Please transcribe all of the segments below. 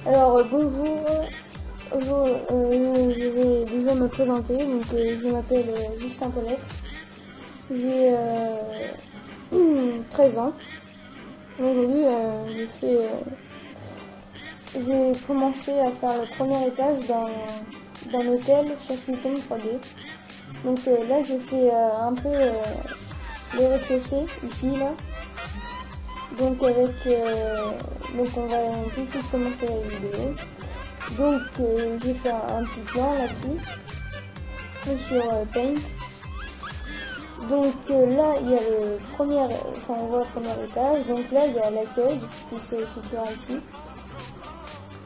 Alors bonjour, je vais déjà me présenter, donc je m'appelle Justin Polex, j'ai 13 ans. Aujourd'hui j'ai commencé à faire le premier étage d'un hôtel Chasse-Mouton 3D. Donc là j'ai fait un peu le rez-de-chaussée ici là. Donc on va tout de suite commencer la vidéo. Donc j'ai fait un petit plan là-dessus sur Paint. Donc là il y a le premier, enfin on voit le premier étage. Donc là il y a l'accueil qui se situera ici.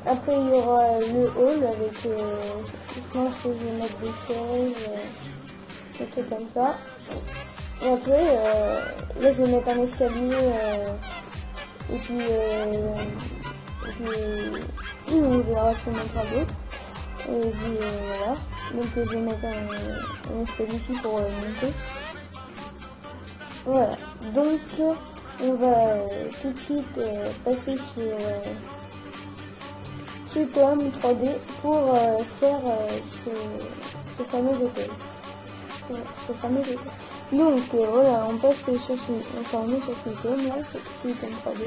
Après il y aura le hall avec, je pense que je vais mettre des chaises, des trucs comme ça. Et après là je vais mettre un escalier. Et puis on verra si on mettra d'autres. Et puis voilà. Donc je vais mettre un escalier ici pour monter. Voilà. Donc on va tout de suite passer sur Tom 3D pour faire ce fameux hôtel. Donc voilà, on passe sur on est sur Sweetom là, Sweetom 3D.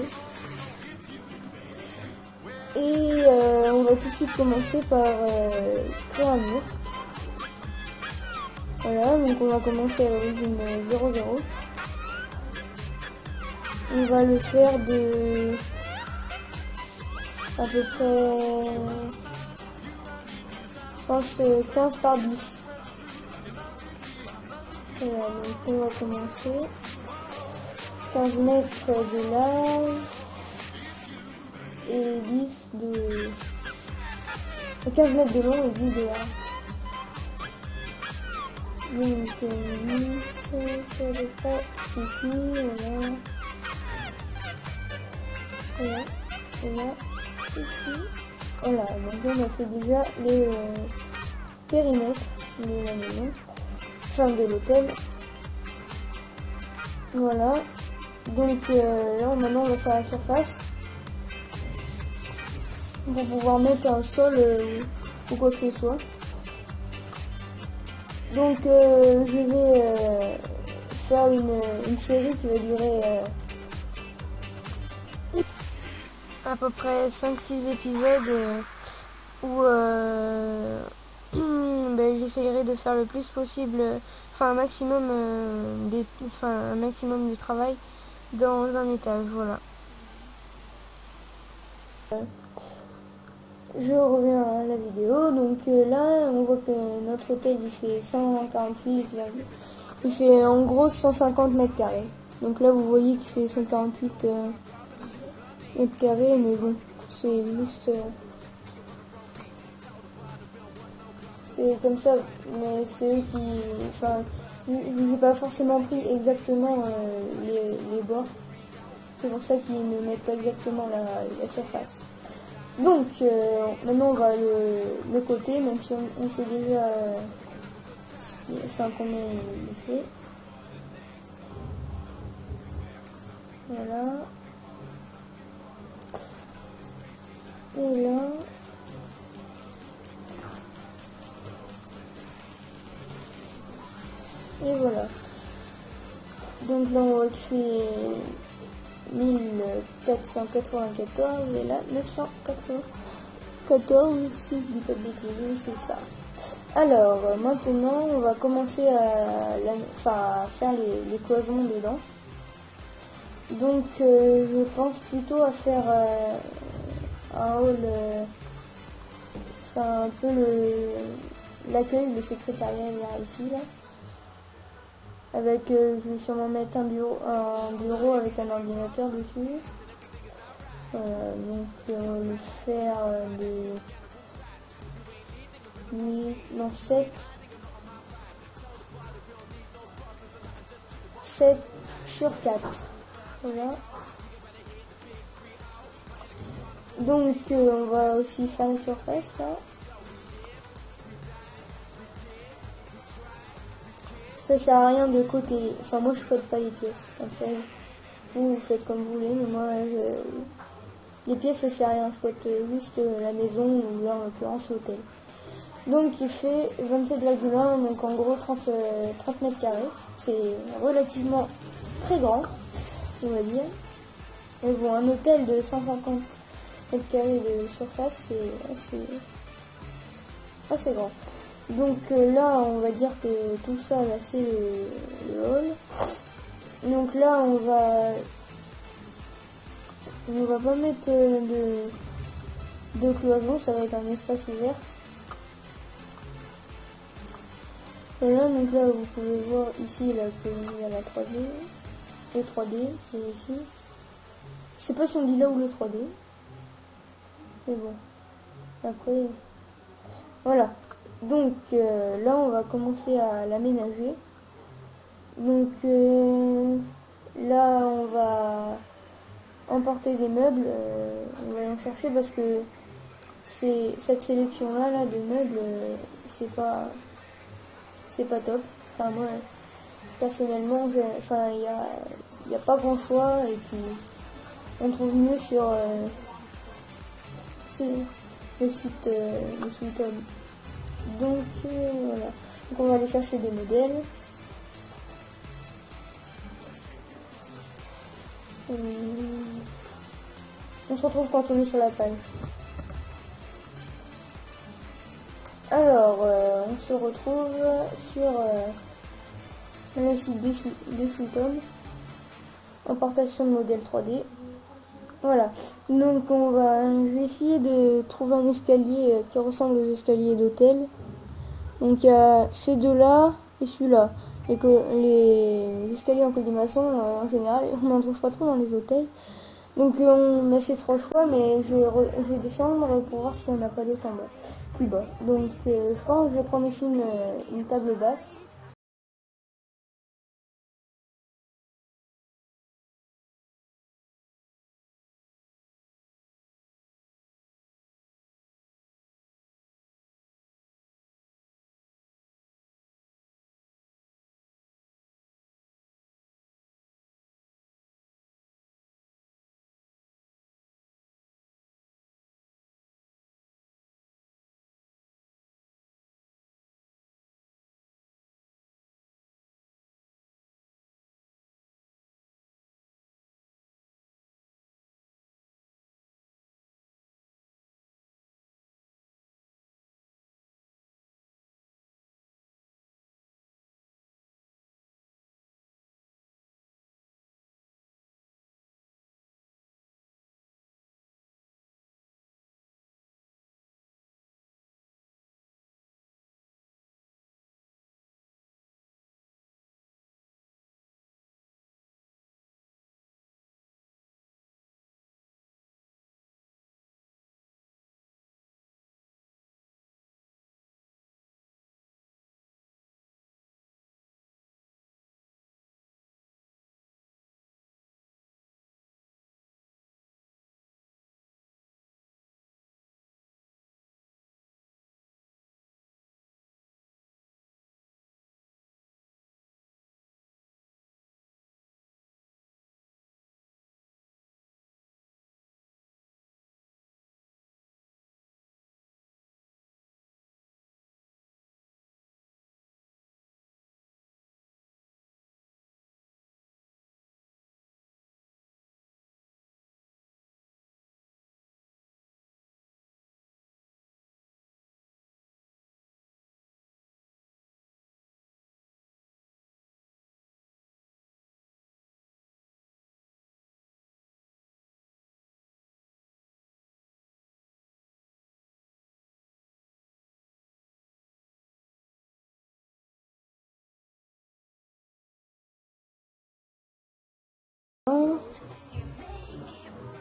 Et on va tout de suite commencer par créer un mur. Voilà, donc on va commencer à l'origine 0,0. On va le faire de à peu près, je pense 15 par 10. Voilà, donc on va commencer. 15 mètres de large et 10 de... 15 mètres de long et 10 de large. Donc 10, c'est à peu près ici, voilà. Voilà, voilà, ici. Voilà, donc on a fait déjà le périmètre de la maison. De l'hôtel. Voilà. Donc là maintenant on va faire la surface pour pouvoir mettre un sol ou quoi que ce soit. Donc je vais faire une série qui va durer à peu près 5-6 épisodes où j'essayerai de faire le plus possible, un maximum un maximum de travail dans un étage, voilà. Je reviens à la vidéo, donc là on voit que notre hôtel il fait 148, il fait en gros 150 mètres carrés. Donc là vous voyez qu'il fait 148 mètres carrés, mais bon, c'est juste... c'est comme ça, mais c'est eux qui... je n'ai pas forcément pris exactement les bords. C'est pour ça qu'ils ne mettent pas exactement la surface. Donc, maintenant on va le côté, même si on sait déjà combien il fait. Voilà. Et là... Et voilà. Donc là on voit qu'il fait 1494 et là 994 si je dis pas de bêtises, c'est ça. Alors maintenant on va commencer à faire les cloisons dedans. Donc je pense plutôt à faire un hall, un peu l'accueil, le secrétariat ici là. Avec, je vais sûrement mettre un bureau avec un ordinateur dessus. Donc on va le faire de 7 sur 4. Voilà. Donc on va aussi faire la surface là. Ça sert à rien de coter. Enfin, moi je code pas les pièces. Après, vous faites comme vous voulez, mais moi, les pièces ça sert à rien. Je cote juste la maison, ou là en l'occurrence l'hôtel. Donc il fait 27,1, donc en gros 30 mètres carrés. C'est relativement très grand, on va dire. Mais bon, un hôtel de 150 mètres carrés de surface, c'est assez grand. Donc là, on va dire que tout ça, là, c'est le hall. Donc là, on va pas mettre de cloison, ça va être un espace ouvert. Voilà, donc là, vous pouvez voir ici, là, qu'il y a la 3D, le 3D, qui est ici. Je sais pas si on dit là ou le 3D. Mais bon. Après, voilà. Donc là, on va commencer à l'aménager. Donc là, on va emporter des meubles. On va en chercher parce que cette sélection là de meubles, c'est pas top. Enfin moi, personnellement, il y a pas grand choix et puis on trouve mieux sur le site de Sweet Home. Donc voilà. Donc on va aller chercher des modèles. On se retrouve quand on est sur la page. Alors, on se retrouve sur le site de Sweet Home. Importation de modèle 3D. Voilà. Donc je vais essayer de trouver un escalier qui ressemble aux escaliers d'hôtel. Donc il y a ces deux-là et celui-là. Et que les escaliers en colimaçon, en général, on n'en trouve pas trop dans les hôtels. Donc on a ces trois choix, mais je vais descendre pour voir si on n'a pas des en bas, plus bas. Donc je pense que je vais prendre ici une table basse.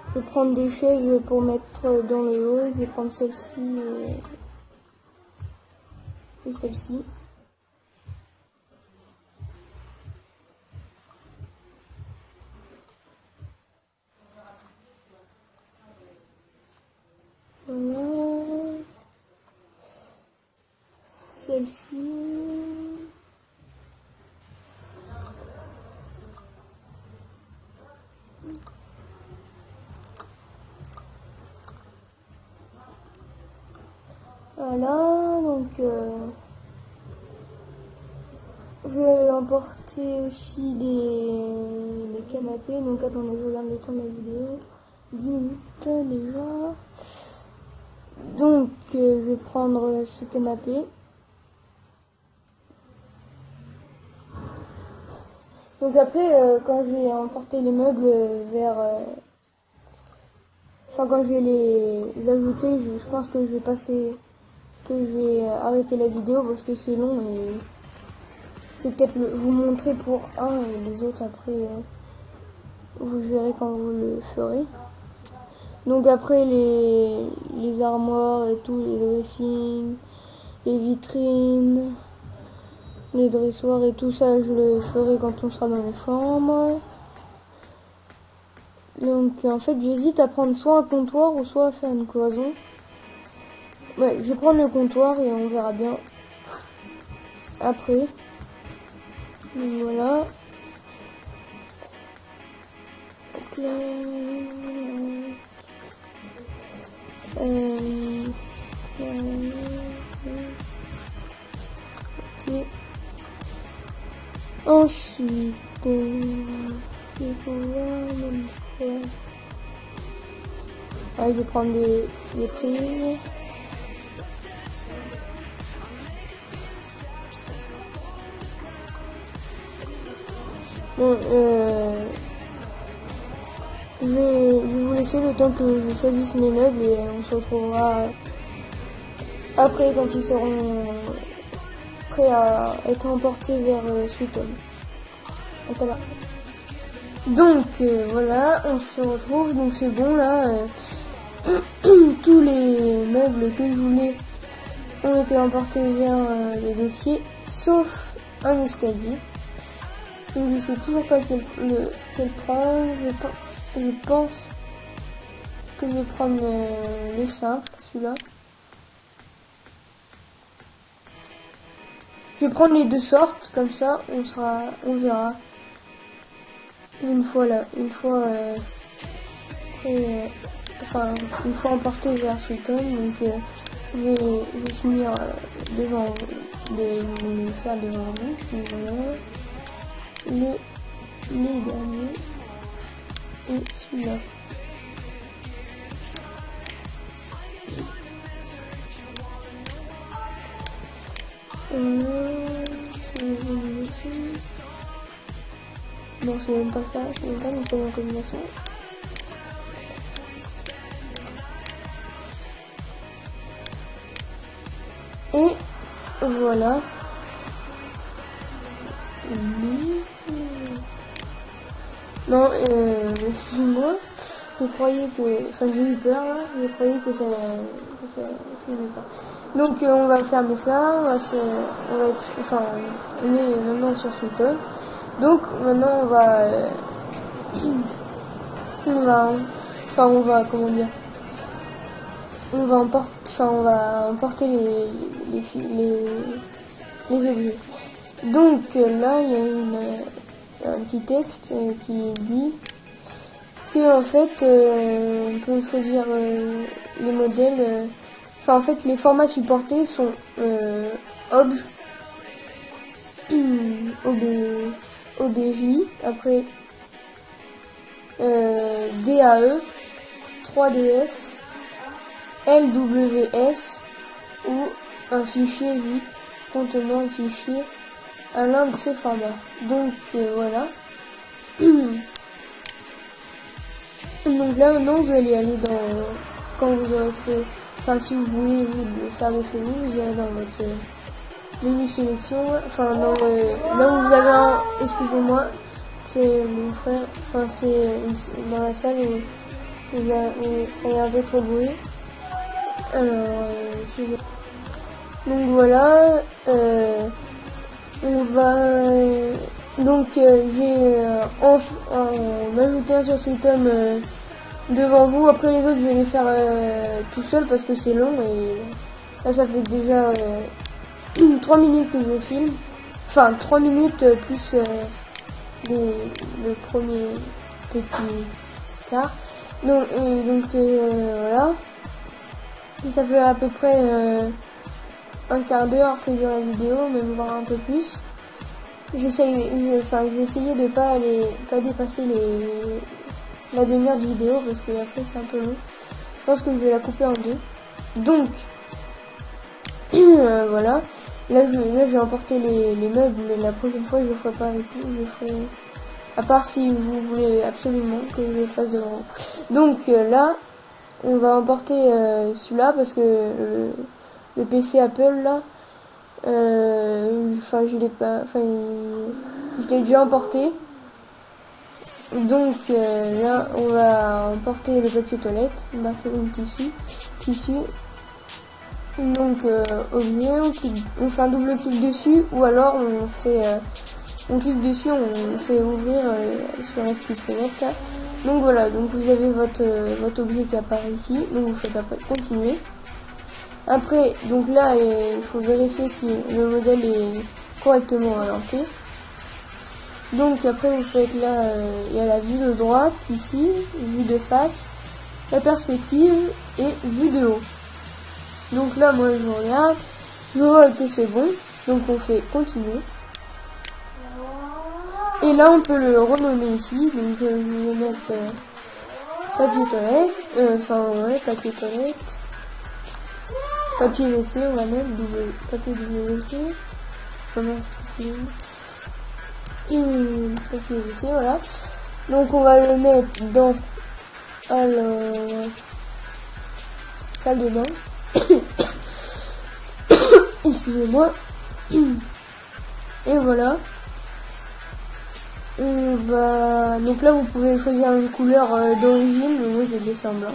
Je vais prendre des chaises pour mettre dans le hall. Je vais prendre celle-ci et celle-ci. Voilà. Celle-ci. Voilà, donc je vais emporter aussi les canapés. Donc attendez, je regarde le temps de la vidéo. 10 minutes déjà. Donc je vais prendre ce canapé. Donc après, quand je vais emporter les meubles vers... Enfin, quand je vais les ajouter, je pense que je vais passer... que je vais arrêter la vidéo parce que c'est long et... Je vais peut-être vous montrer pour un et les autres après... vous verrez quand vous le ferez. Donc après les armoires et tout, les dressings, les vitrines, les dressoirs et tout ça, je le ferai quand on sera dans les chambres. Donc en fait j'hésite à prendre soit un comptoir ou soit à faire une cloison. Ouais, je vais prendre le comptoir et on verra bien après. Donc voilà. Donc là, ok. Ensuite, je vais prendre des prises. Bon, je vais vous laisser le temps que je choisisse mes meubles et on se retrouvera après quand ils seront prêts à être emportés vers Sweet Home. Donc, voilà. Donc voilà, on se retrouve, donc c'est bon là. Tous les meubles que je voulais ont été emportés vers le dossier, sauf un escalier. Donc je sais toujours pas quel prendre. Je pense que je vais prendre le simple, celui-là. Je vais prendre les deux sortes, comme ça on verra. Une fois emporté vers Sweet Home, donc je vais finir devant de le faire devant vous. Voilà. Les derniers et celui-là. Non, c'est même pas ça, c'est même pas une seconde combinaison. Et voilà. Non, excusez-moi, je croyais que... Enfin, j'ai eu peur là, je croyais que ça filmait pas. Donc on va fermer ça, on est maintenant sur Sweet Home. Donc maintenant on va emporter les objets. Donc là il y a un petit texte qui dit que en fait on peut choisir les modèles. En fait les formats supportés sont OBJ, après DAE, 3DS, LWS ou un fichier zip contenant un fichier à l'un de ces formats. Donc voilà. Donc là maintenant vous allez aller quand vous aurez fait, si vous voulez le faire de chez vous, vous irez dans votre menu sélection, là où vous avez excusez-moi, c'est mon frère, c'est dans la salle où il y a un peu trop de bruit. Alors, donc voilà, on va, donc j'ai en ajouté un sur Sweet Home devant vous. Après les autres je vais les faire tout seul parce que c'est long et là ça fait déjà 3 minutes que je filme, 3 minutes plus le premier petit quart. Donc voilà. Ça fait à peu près un quart d'heure que dure la vidéo, même voire un peu plus. Je vais essayer de pas dépasser la demi-heure de vidéo parce que après c'est un peu long. Je pense que je vais la couper en deux. Donc voilà. Là j'ai emporté les meubles, mais la prochaine fois je le ferai pas avec vous. Je le ferai à part si vous voulez absolument que je le fasse devant vous. Donc là on va emporter celui-là parce que le PC Apple là, je l'ai déjà emporté. Donc là on va emporter le papier toilette, on va faire une tissu. Donc on fait un double clic dessus, ou alors on clique dessus, on fait ouvrir sur la petite fenêtre là. Donc voilà, donc vous avez votre objet qui apparaît ici, donc vous faites après continuer. Après, donc là, il faut vérifier si le modèle est correctement orienté. Donc après, vous faites là, il y a la vue de droite ici, vue de face, la perspective et vue de haut. Donc là, moi je regarde, je vois que c'est bon, donc on fait continuer. Et là, on peut le renommer ici, donc je vais mettre papier toilette, papier toilette. Papier WC, on va mettre papier WC. Papier WC, voilà. Donc on va le mettre dans salle de bain. Excusez-moi. Et voilà. Donc là vous pouvez choisir une couleur d'origine, mais moi je vais laisser en blanc.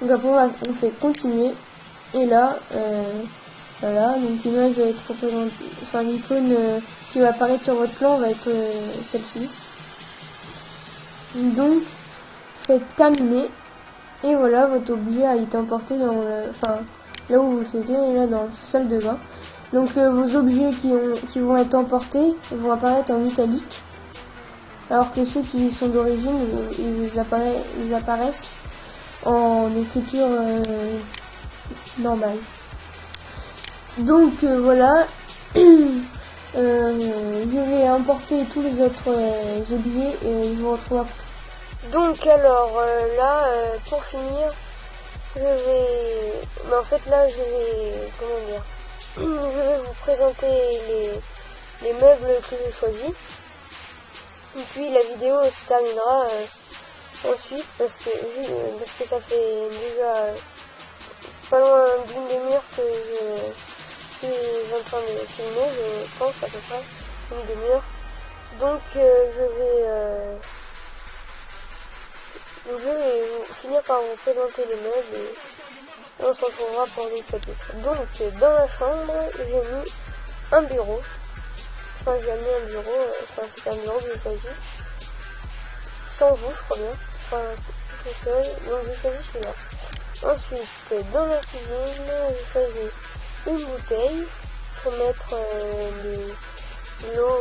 Donc après on fait continuer. Et là, voilà, donc l'image va être représentée, enfin l'icône qui va apparaître sur votre plan va être celle-ci. Donc, faites terminer, et voilà, votre objet a été emporté dans là où vous le souhaitez, là dans la salle de bain. Donc vos objets qui vont être emportés vont apparaître en italique, alors que ceux qui sont d'origine, ils apparaissent en écriture normal. Donc voilà, je vais emporter tous les autres objets et je vous retrouve après. Donc alors là, pour finir, je vais, en fait là je vais, je vais vous présenter les meubles que j'ai choisis. Et puis la vidéo se terminera ensuite parce que ça fait déjà pas loin d'une demi-heure que je suis en train de filmer, je pense à peu près une demi-heure. Donc je vais finir par vous présenter les meubles et on se retrouvera pour le chapitre. Donc dans la chambre j'ai mis un bureau. J'ai mis un bureau, c'est un bureau que j'ai choisi. Sans vous, je crois bien. Tout seul, donc j'ai choisi celui-là. Ensuite, dans la cuisine, j'ai choisi une bouteille pour mettre l'eau,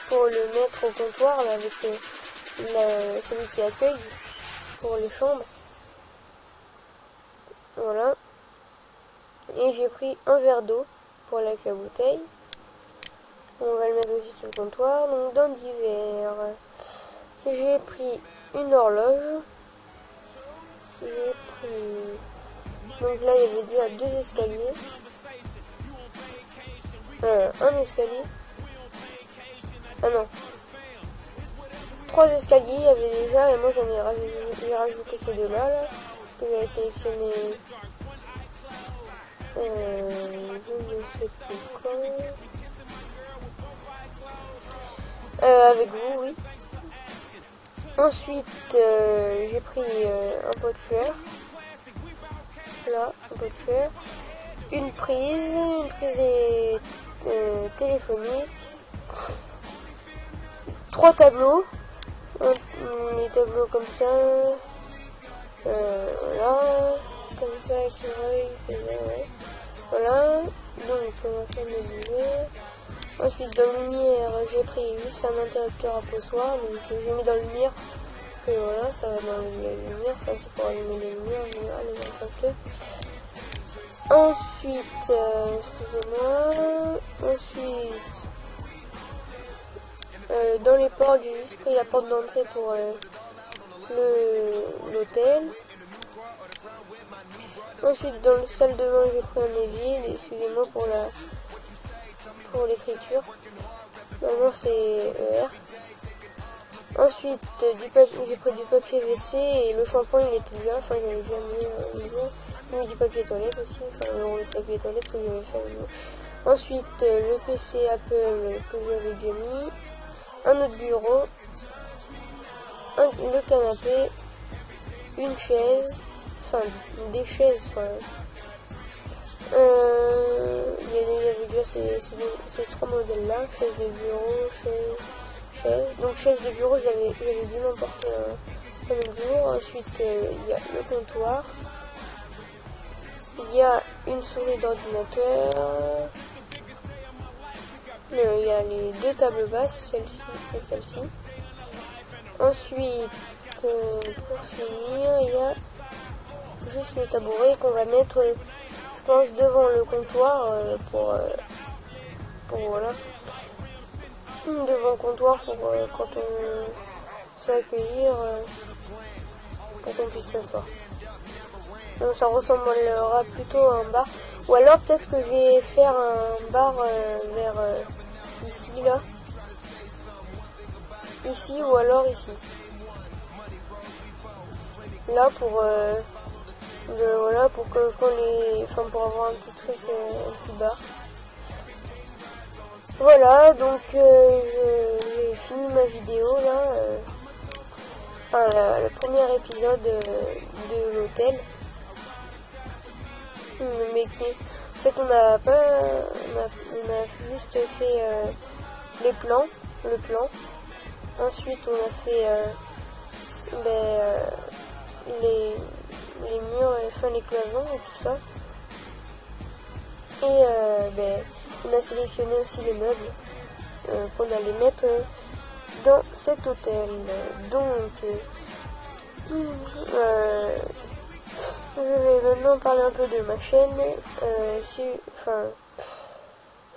pour le mettre au comptoir là, avec celui qui accueille pour les chambres. Voilà. Et j'ai pris un verre d'eau pour avec la bouteille. On va le mettre aussi sur le comptoir. Donc dans divers, j'ai pris une horloge. J'ai pris, donc là il y avait déjà 2 escaliers, un escalier, ah non, 3 escaliers il y avait déjà, et moi j'ai rajouté ces deux-là, que j'avais sélectionné, je ne sais plus quand, avec vous, oui. Ensuite, j'ai pris un pot de fer, là, un pot de fer, une prise téléphonique, 3 tableaux, des tableaux comme ça, voilà, comme ça, éclairé, ouais. Voilà, donc on va faire le duvet, Ensuite dans lumière, j'ai pris juste un interrupteur à poussoir, donc j'ai mis dans lumière parce que voilà, ça va dans la lumière, enfin c'est pour allumer les lumières en général, les interrupteurs. Ensuite, excusez-moi, ensuite dans les portes, j'ai juste pris la porte d'entrée pour l'hôtel. Ensuite dans la salle de bain, j'ai pris un évier, excusez-moi pour l'écriture. Normalement c'est ER. Ensuite j'ai pris du papier WC et le shampoing il était déjà, enfin j'avais déjà mis du papier toilette aussi, enfin le papier toilette que j'avais fait. Ensuite le PC Apple que j'avais déjà mis, un autre bureau, le canapé, une chaise, enfin des chaises, enfin il y avait déjà ces trois modèles là, chaise de bureau, chaise. Donc chaise de bureau, j'avais dû m'emporter un autre jour. Ensuite il y a le comptoir, il y a une souris d'ordinateur, il y a les deux tables basses, celle-ci et celle-ci. Ensuite pour finir, il y a juste le tabouret qu'on va mettre, je pense, devant le comptoir pour voilà, devant le comptoir pour quand on se fait accueillir, pour qu'on puisse s'asseoir. Donc ça ressemblera plutôt à un bar, ou alors peut-être que je vais faire un bar vers ici là, ici ou alors ici, là pour voilà, pour que pour avoir un petit truc, un petit bar. Voilà, donc j'ai fini ma vidéo là, le premier épisode de l'hôtel. Mais qui, en fait, on a juste fait le plan. Ensuite, on a fait les murs, enfin les cloisons et tout ça. Et on a sélectionné aussi les meubles qu'on allait mettre dans cet hôtel. Donc je vais maintenant parler un peu de ma chaîne. Je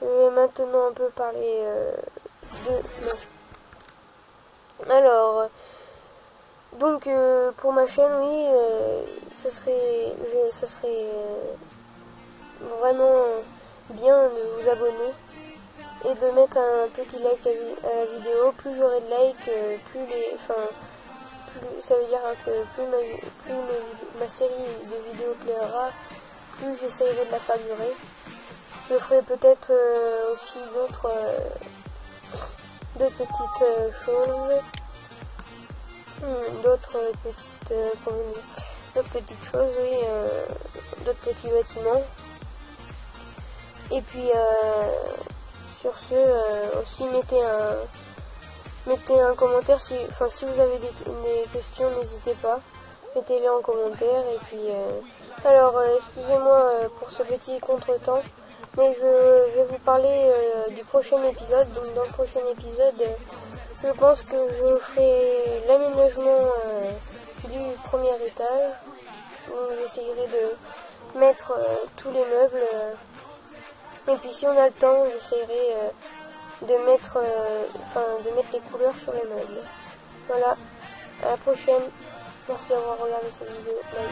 vais maintenant un peu parler de ma chaîne. Alors, donc pour ma chaîne, oui, ça serait vraiment bien de vous abonner et de mettre un petit like à la vidéo. Plus j'aurai de likes, ça veut dire que plus ma série de vidéos plaira, plus j'essayerai de la faire durer. Je ferai peut-être aussi d'autres petites choses, d'autres petites choses, oui, d'autres petits bâtiments. Et puis sur ce, aussi mettez un commentaire si vous avez des questions, n'hésitez pas, mettez-les en commentaire. Et puis alors excusez-moi pour ce petit contretemps, mais je vais vous parler du prochain épisode. Donc dans le prochain épisode, je pense que je ferai l'aménagement du premier étage, où j'essayerai de mettre tous les meubles. Et puis si on a le temps, j'essaierai de mettre les couleurs sur les meubles. Voilà, à la prochaine. Merci d'avoir regardé cette vidéo. Bye.